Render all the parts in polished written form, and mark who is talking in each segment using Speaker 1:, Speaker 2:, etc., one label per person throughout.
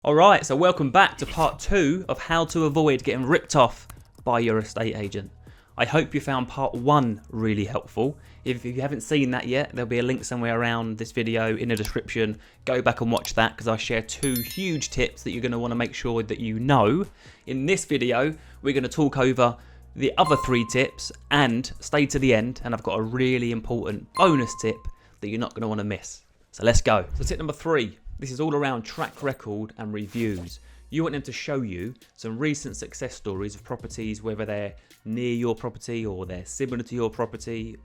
Speaker 1: Alright, so welcome back to part 2 of how to avoid getting ripped off by your estate agent. I hope you found part 1 really helpful. If you haven't seen that yet, there'll be a link somewhere around this video in the description. Go back and watch that because I share 2 huge tips that you're going to want to make sure that you know. In this video, we're going to talk over the other 3 tips and stay to the end, and I've got a really important bonus tip that you're not going to want to miss. So let's go. So tip number 3. This is all around track record and reviews. You want them to show you some recent success stories of properties, whether they're near your property or they're similar to your property,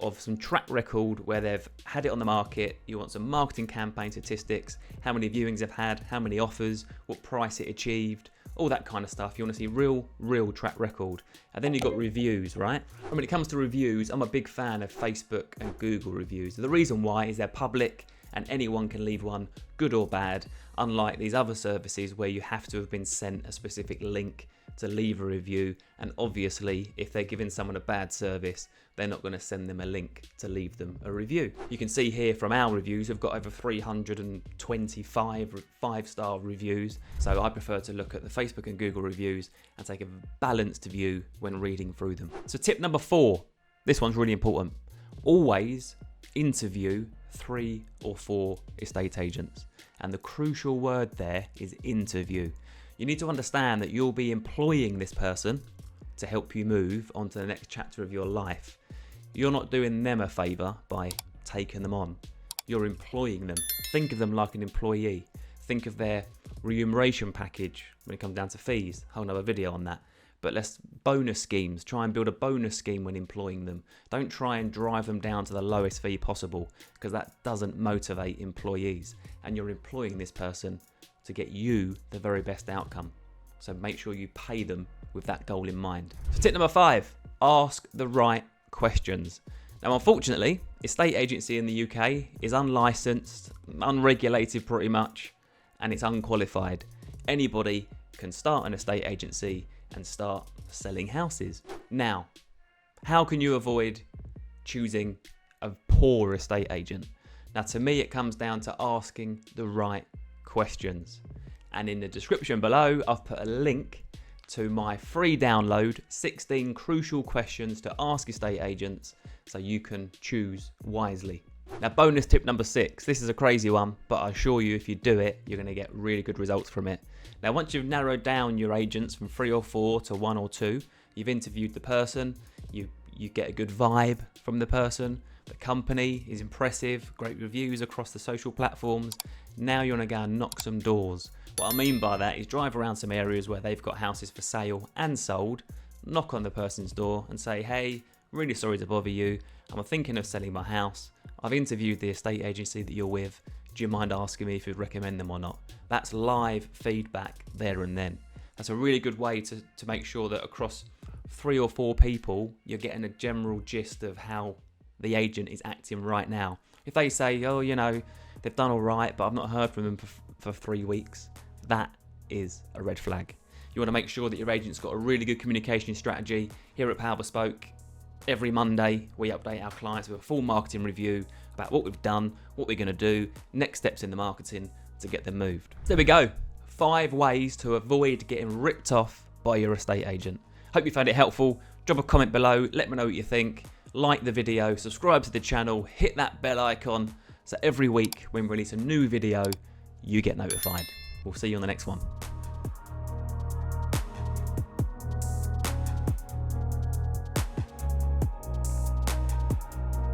Speaker 1: of some track record where they've had it on the market. You want some marketing campaign statistics, how many viewings they've had, how many offers, what price it achieved, all that kind of stuff. You want to see real track record. And then you've got reviews, right? And when it comes to reviews, I'm a big fan of Facebook and Google reviews. The reason why is they're public and anyone can leave one, good or bad, unlike these other services where you have to have been sent a specific link to leave a review. And obviously, if they're giving someone a bad service, they're not going to send them a link to leave them a review. You can see here from our reviews, we've got over 325 5-star reviews. So I prefer to look at the Facebook and Google reviews and take a balanced view when reading through them. So tip number 4, this one's really important. Always interview 3 or 4 estate agents. And the crucial word there is interview. You need to understand that you'll be employing this person to help you move on to the next chapter of your life. You're not doing them a favour by taking them on. You're employing them. Think of them like an employee. Think of their remuneration package when it comes down to fees. Whole nother video on that. But let's bonus schemes. Try and build a bonus scheme when employing them. Don't try and drive them down to the lowest fee possible, because that doesn't motivate employees. And you're employing this person to get you the very best outcome. So make sure you pay them with that goal in mind. So tip number 5, ask the right questions. Now, unfortunately, estate agency in the UK is unlicensed, unregulated pretty much, and it's unqualified. Anybody can start an estate agency and start selling houses. Now, how can you avoid choosing a poor estate agent? Now, to me, it comes down to asking the right questions. And in the description below, I've put a link to my free download, 16 crucial questions to ask estate agents so you can choose wisely. Now, bonus tip number 6. This is a crazy one, but I assure you if you do it, you're going to get really good results from it. Now, once you've narrowed down your agents from 3 or 4 to 1 or 2, you've interviewed the person, you get a good vibe from the person, the company is impressive, great reviews across the social platforms. Now you want to go and knock some doors. What I mean by that is drive around some areas where they've got houses for sale and sold, knock on the person's door and say, hey, really sorry to bother you. I'm thinking of selling my house. I've interviewed the estate agency that you're with. Do you mind asking me if you'd recommend them or not? That's live feedback there and then. That's a really good way to make sure that across 3 or 4 people, you're getting a general gist of how the agent is acting right now. If they say, oh, you know, they've done all right, but I've not heard from them for 3 weeks, that is a red flag. You want to make sure that your agent's got a really good communication strategy. Here at Power Bespoke, every Monday, we update our clients with a full marketing review about what we've done, what we're going to do, next steps in the marketing to get them moved. So there we go. 5 ways to avoid getting ripped off by your estate agent. Hope you found it helpful. Drop a comment below. Let me know what you think. Like the video, subscribe to the channel, hit that bell icon so every week when we release a new video, you get notified. We'll see you on the next one.